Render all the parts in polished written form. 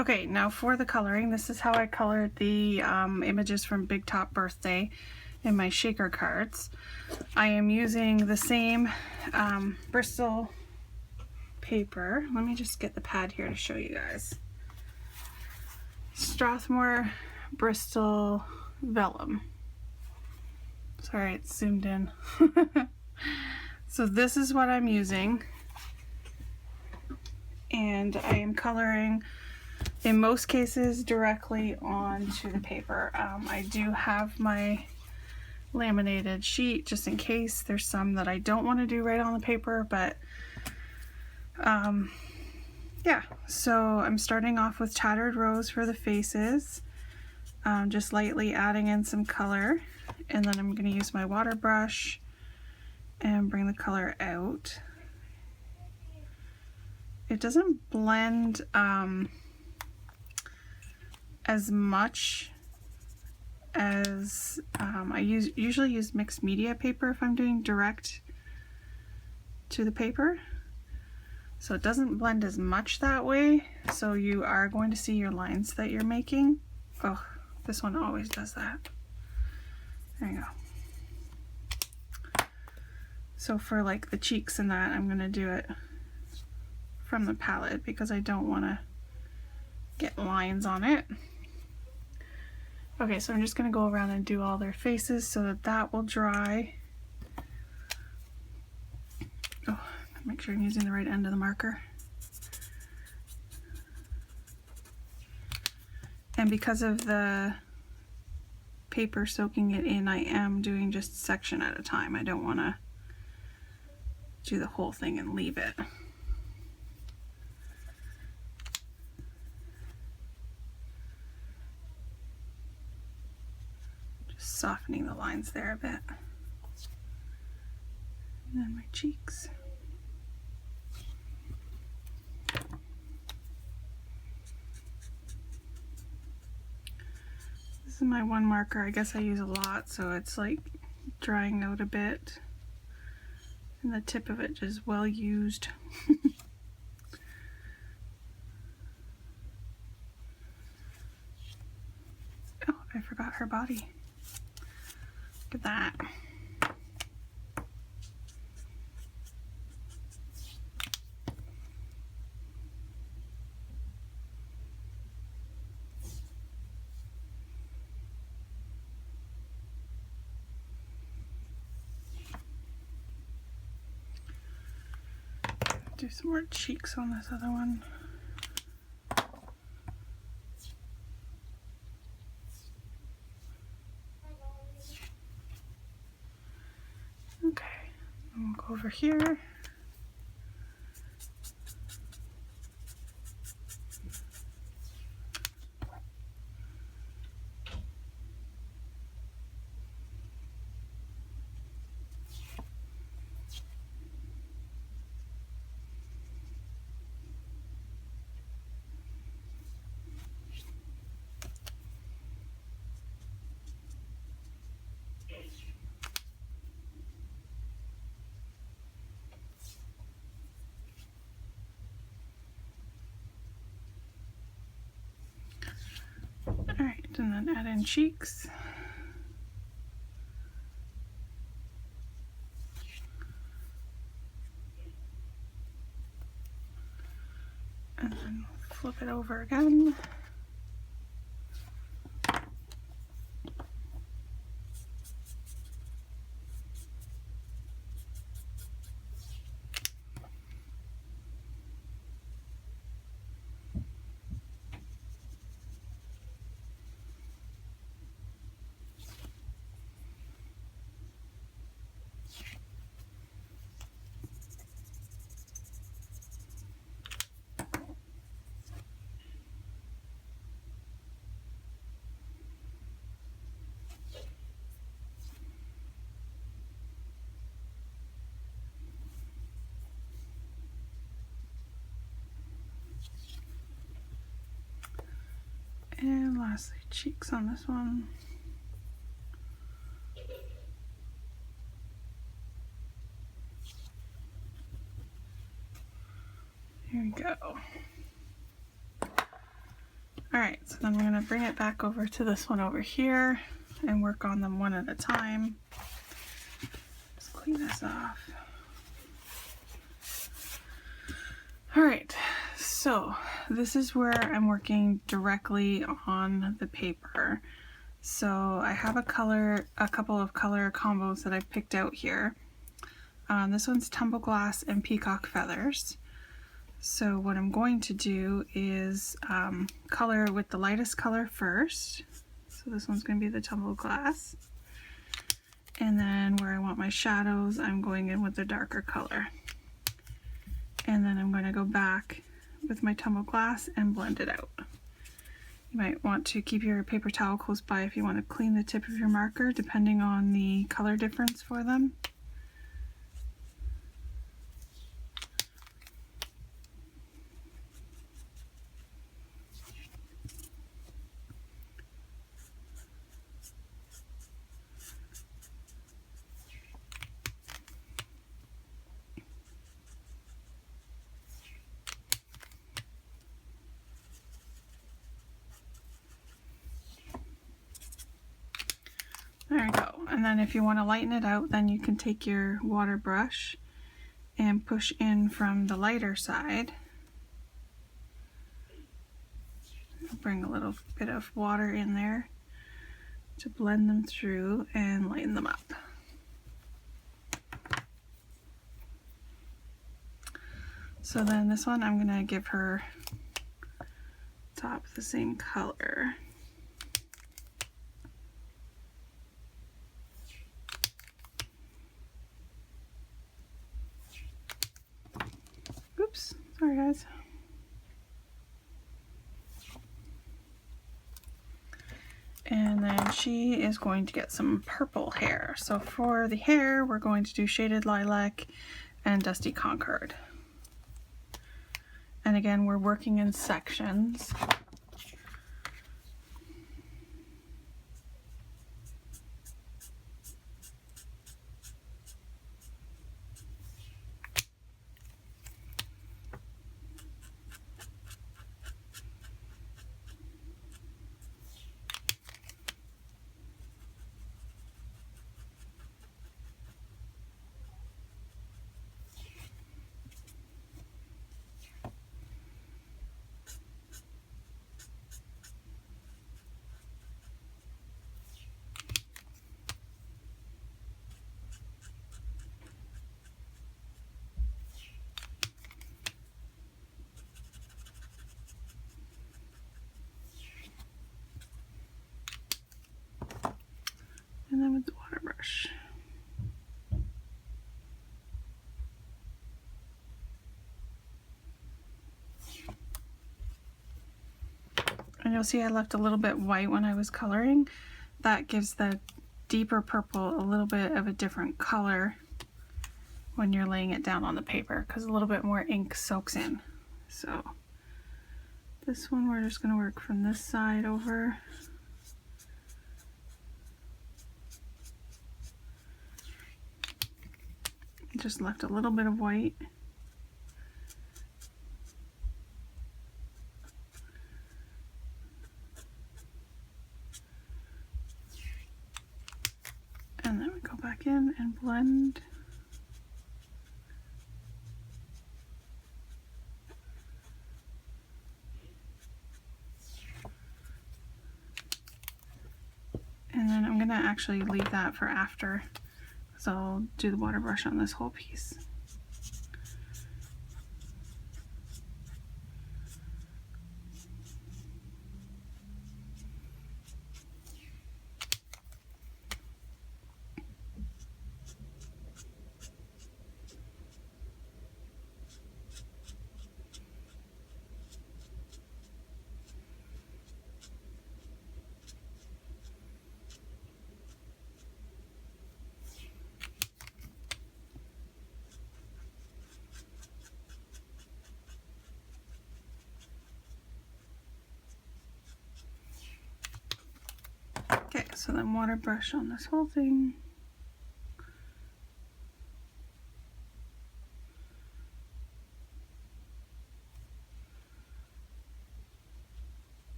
Okay, now for the coloring, this is how I colored the images from Big Top Birthday in my shaker cards. I am using the same Bristol paper. Let me just get the pad here to show you guys. Strathmore Bristol Vellum. Sorry, it's zoomed in. So this is what I'm using, and I am coloring in most cases directly onto the paper. I do have my laminated sheet just in case there's some that I don't want to do right on the paper, but yeah, so I'm starting off with Tattered Rose for the faces, just lightly adding in some color, and then I'm going to use my water brush and bring the color out. It doesn't blend as much as I usually use mixed media paper if I'm doing direct to the paper. So it doesn't blend as much that way, so you are going to see your lines that you're making. Oh, this one always does that. There you go. So for like the cheeks and that, I'm gonna do it from the palette because I don't want to get lines on it. Okay, so I'm just gonna go around and do all their faces so that that will dry. Oh, make sure I'm using the right end of the marker. And because of the paper soaking it in, I am doing just a section at a time. I don't want to do the whole thing and leave it. Just softening the lines there a bit. And then my cheeks. This is my one marker. I guess I use a lot, so it's like drying out a bit. And the tip of it is well used. Oh, I forgot her body. Look at that. Do some more cheeks on this other one. Okay, and we'll go over here. Alright, and then add in cheeks. And then flip it over again. And lastly, cheeks on this one. Here we go. Alright, so then we're going to bring it back over to this one over here and work on them one at a time. Just clean this off. Alright, so this is where I'm working directly on the paper. So I have a couple of color combos that I've picked out here. This one's Tumble Glass and Peacock Feathers. So what I'm going to do is color with the lightest color first. So this one's going to be the Tumble Glass. And then where I want my shadows, I'm going in with the darker color. And then I'm going to go back with my Tumble Glass and blend it out. You might want to keep your paper towel close by if you want to clean the tip of your marker, depending on the color difference for them. There we go. And then if you want to lighten it out, then you can take your water brush and push in from the lighter side. Bring a little bit of water in there to blend them through and lighten them up. So then this one, I'm going to give her top the same color. Oops, sorry guys. And then she is going to get some purple hair. So for the hair, we're going to do Shaded Lilac and Dusty Concord. And again, we're working in sections. And then with the water brush. And you'll see I left a little bit white when I was coloring. That gives the deeper purple a little bit of a different color when you're laying it down on the paper, because a little bit more ink soaks in. So this one we're just going to work from this side over. Just left a little bit of white. And then we go back in and blend. And then I'm gonna actually leave that for after, so I'll do the water brush on this whole piece. Okay, so then water brush on this whole thing.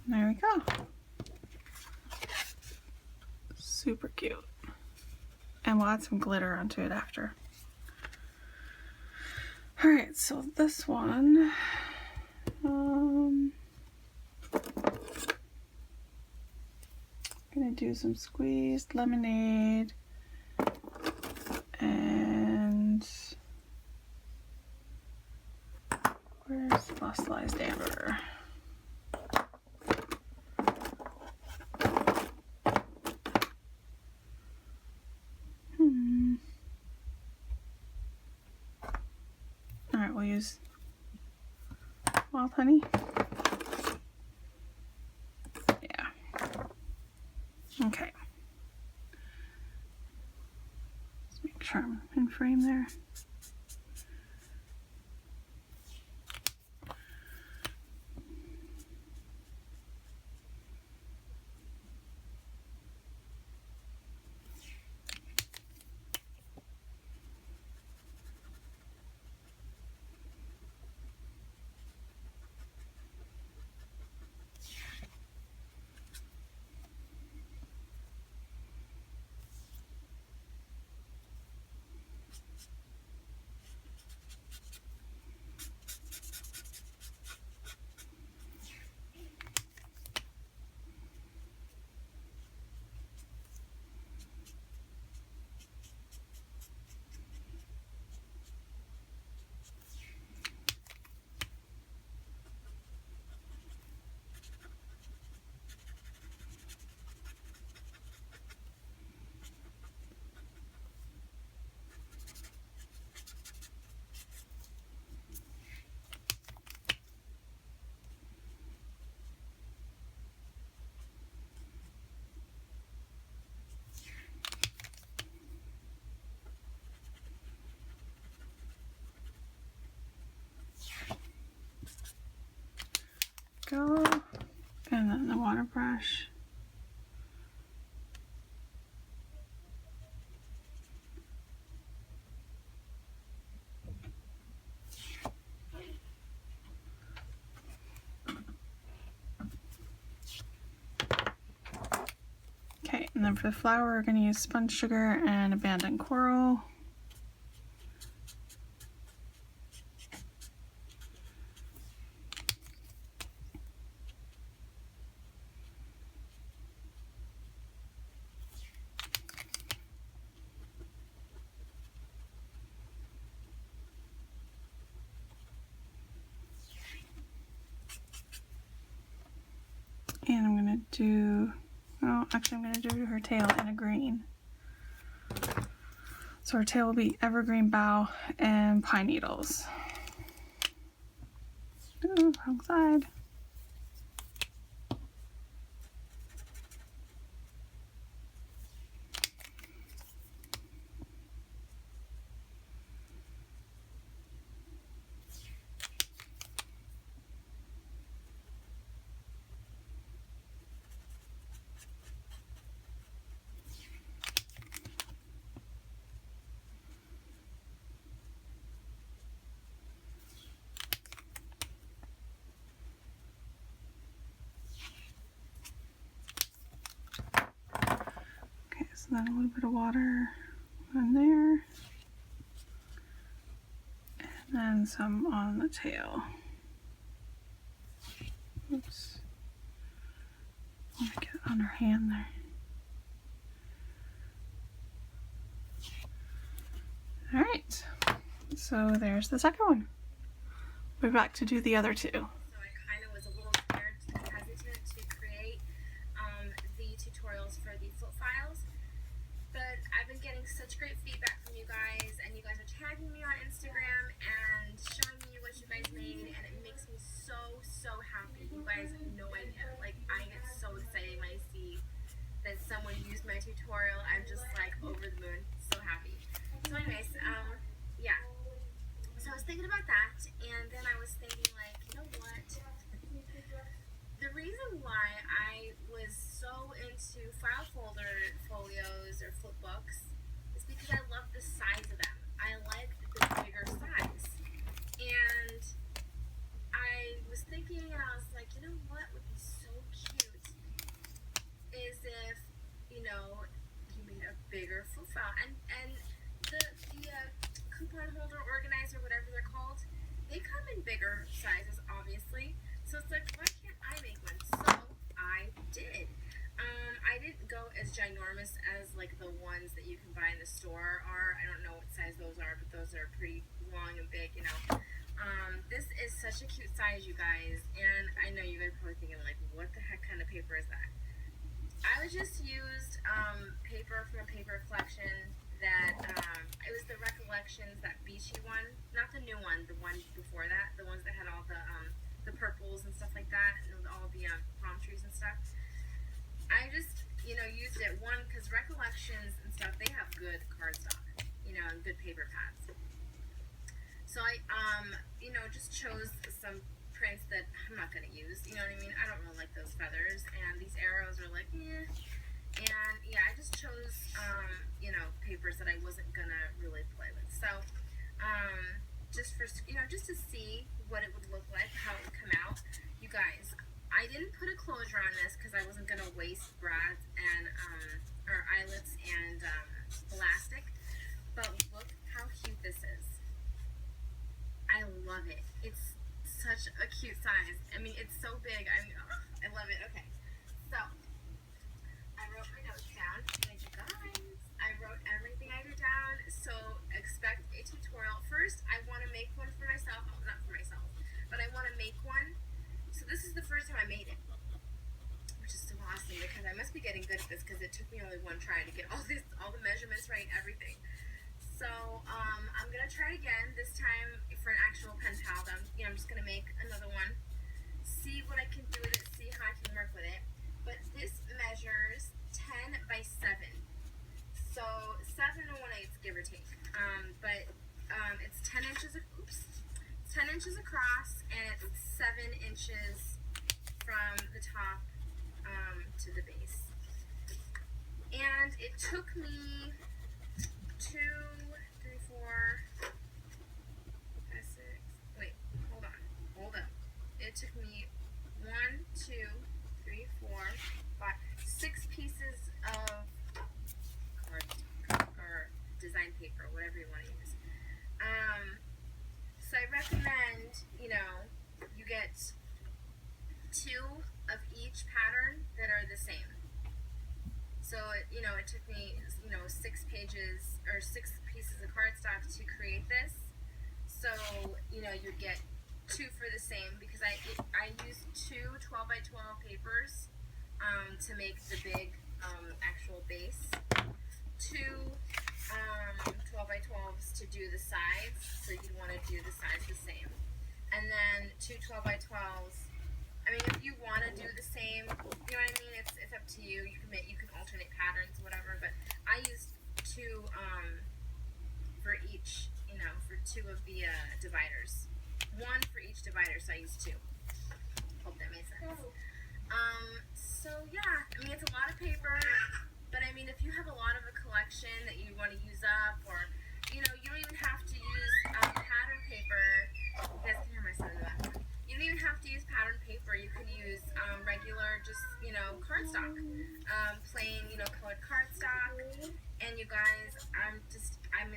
There we go. Super cute. And we'll add some glitter onto it after. Alright, so this one, I'm gonna do some squeezed lemonade and where's fossilized amber? Alright, we'll use wild honey. Yeah. Okay. Let's make sure I'm in frame there. Go, and then the water brush. Okay, and then for the flower, we're going to use sponge sugar and abandoned coral. And I'm going to do, oh, actually I'm going to do her tail in a green. So her tail will be evergreen bough and pine needles. Ooh, wrong side. So then a little bit of water on there, and then some on the tail. Oops. I want to get on her hand there. Alright, so there's the second one. We're back to do the other two. So I kind of was a little scared and hesitant to create the tutorials for the flip files. But I've been getting such great feedback from you guys, and you guys are tagging me on Instagram and showing me what you guys made, and it makes me so happy. You guys have no idea. Like, I get so excited when I see that someone used my tutorial. I'm just like over the moon, so happy. So anyways, yeah. So I was thinking about that, and then I was thinking, like, you know what? The reason why I was so into file folder folios or flip books is because I love the size of them. I like the bigger size. And I was thinking, and I was like, you know what would be so coupon holder organizer, whatever they're called, they come in bigger sizes, obviously. So it's like, why can't I make one? So I did. I didn't go as ginormous as like the ones that you can buy in the store are. I don't know what size those are, but those are pretty long and big, you know. This is such a cute size, you guys, and I know you guys are probably thinking like, what the heck kind of paper is that? I just used paper from a paper collection that it was the Recollections, that beachy one, not the new one, the one before that, the ones that had all the purples and stuff like that, and all the palm trees and stuff. I just, you know, used it, one, because Recollections and stuff, they have good cardstock, you know, and good paper pads. So I, you know, just chose some prints that I'm not going to use, you know what I mean? I don't really like those feathers, and these arrows are like, eh. And, yeah, I just chose, you know, papers that I wasn't going to really play with. So, just for, you know, just to see what it would look like, how it would come out. You guys, I didn't put a closure on this because I wasn't going to waste brads and, or eyelets and, elastic. But look how cute this is. I love it. It's such a cute size. I mean, it's so big. I love it. Okay, so I wrote my notes down. And you guys, I wrote everything I wrote down. So expect a tutorial. First, I want to make one for myself. Oh, not for myself, but I want to make one. So this is the first time I made it, which is so awesome because I must be getting good at this because it took me only one try to get all the measurements right, everything. So, I'm going to try it again, this time for an actual pen pal. You know, I'm just going to make another one, see what I can do with it, see how I can work with it. But this measures 10 by 7. So, 7 1/8, give or take. But it's 10 inches, it's 10 inches across, and it's 7 inches from the top to the base. And it took me 2, 3, 4, 5, 6. Wait, hold up. It took me 1, 2, 3, 4, 5, 6 pieces of cardstock or design paper, whatever you want to use. So I recommend, you know, you get 2 of each pattern that are the same. So, you know, it took me, you know, 6 pages or 6 pieces of cardstock to create this. So, you know, you get 2 for the same because I used 2 12 by 12 papers to make the big actual base. 2 12 by 12s to do the sides, so you'd want to do the sides the same. And then 2 12 by 12s. I mean, if you want to do the same, you know what I mean? It's up to you. You can alternate patterns, whatever. But I used 2 for each, you know, for 2 of the dividers. 1 for each divider, so I used 2. Hope that makes sense. So yeah, I mean, it's a lot of paper, but I mean, if you have a lot of a collection that you want to use up, or you know, you don't even have to use pattern paper. You guys can hear my son in the background. You don't even have to use pattern paper. You can use regular, just, you know, cardstock. Plain, you know, colored cardstock. And you guys, I'm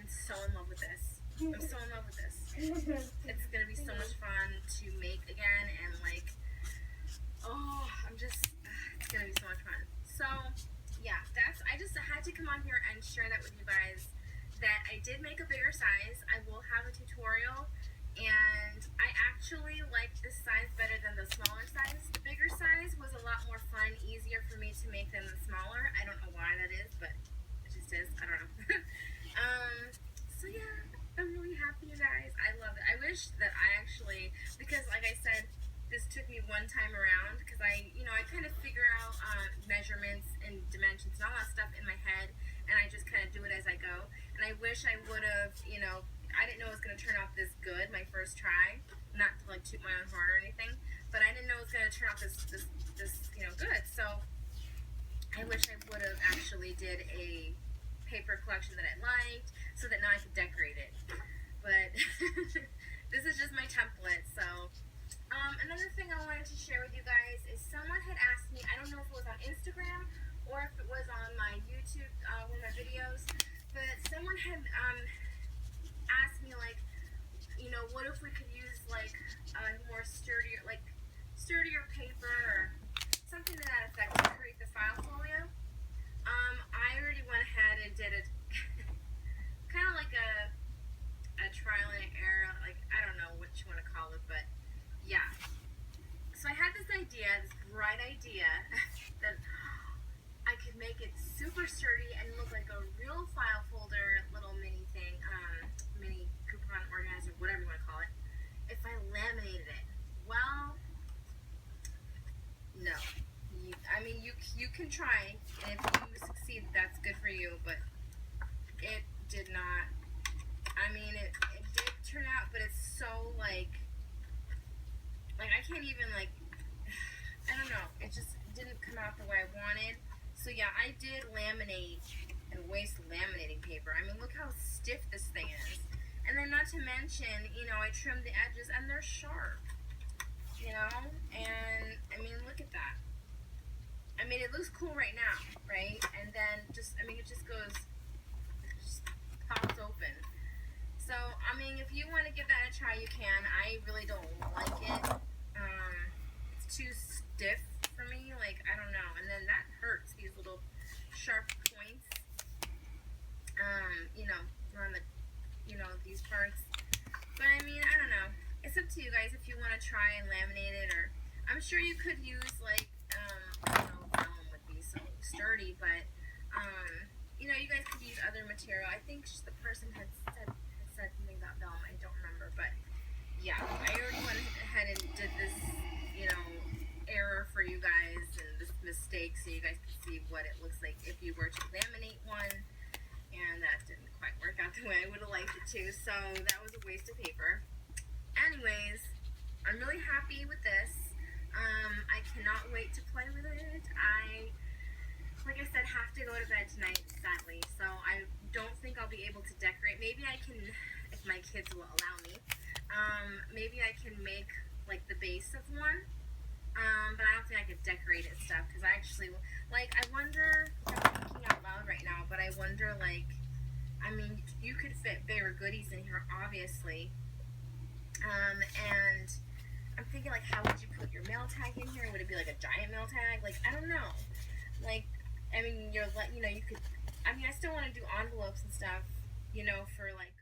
so in love with this. I'm so in love with this. It's going to be so much fun to make again. And like, oh, it's going to be so much fun. So, yeah, I just had to come on here and share that with you guys. That I did make a bigger size. I will have a tutorial. And I actually like this size better than the smaller size. The bigger size was a lot more fun, easier for me to make than the smaller. I don't know why that is, but it just is. I don't know. So yeah, I'm really happy, you guys. I love it. I wish that I actually, because like I said, this took me one time around because I kind of figure out measurements and dimensions and all that stuff in my head, and I just kind of do it as I go. And I wish I would have, you know, I didn't know it was going to turn out this good my first try. Not to like toot my own horn or anything, but I didn't know it was going to turn out this you know, good. So I wish I would have actually did a paper collection that I liked, so that now I could decorate it. But this is just my template. So another thing I wanted to share with you guys is someone had asked me, I don't know if it was on Instagram or if it was on my YouTube, one of my videos, but someone had asked me sturdy and look like a real file folder little mini thing, mini coupon organizer, whatever you want to call it, if I laminated it. Well, no. I mean, you can try, and if you succeed, that's good for you, but it did not. I mean, it did turn out, but it's so, like I can't even, like, I don't know. It just didn't come out the way I wanted. So, yeah, I did laminate and waste laminating paper. I mean, look how stiff this thing is. And then not to mention, you know, I trimmed the edges, and they're sharp. You know? And, I mean, look at that. I mean, it looks cool right now, right? And then just, I mean, it just goes, just pops open. So, I mean, if you want to give that a try, you can. I really don't like it. It's too stiff for me. Like, I don't know. And then that hurts, these little sharp points. You know, around the, you know, these parts. But, I mean, I don't know. It's up to you guys if you want to try and laminate it, or I'm sure you could use, like, I don't know, vellum would be so sturdy, but, you know, you guys could use other material. I think just the person had said something about vellum. I don't remember, but yeah, I already went ahead and did this, you know, error for you guys and this mistake, so you guys can see what it looks like if you were to laminate one. And that didn't quite work out the way I would have liked it to, so that was a waste of paper. Anyways, I'm really happy with this. I cannot wait to play with it. Like I said, have to go to bed tonight, sadly, so I don't think I'll be able to decorate. Maybe I can, if my kids will allow me, maybe I can make, like, the base of one, but I don't think I could decorate it stuff, because I actually, like, I wonder, I'm thinking out loud right now, but I wonder, like, I mean, you could fit bigger goodies in here, obviously, and I'm thinking, like, how would you put your mail tag in here? Would it be, like, a giant mail tag? Like, I don't know. Like, I mean, you know, you could, I mean, I still want to do envelopes and stuff, you know, for, like,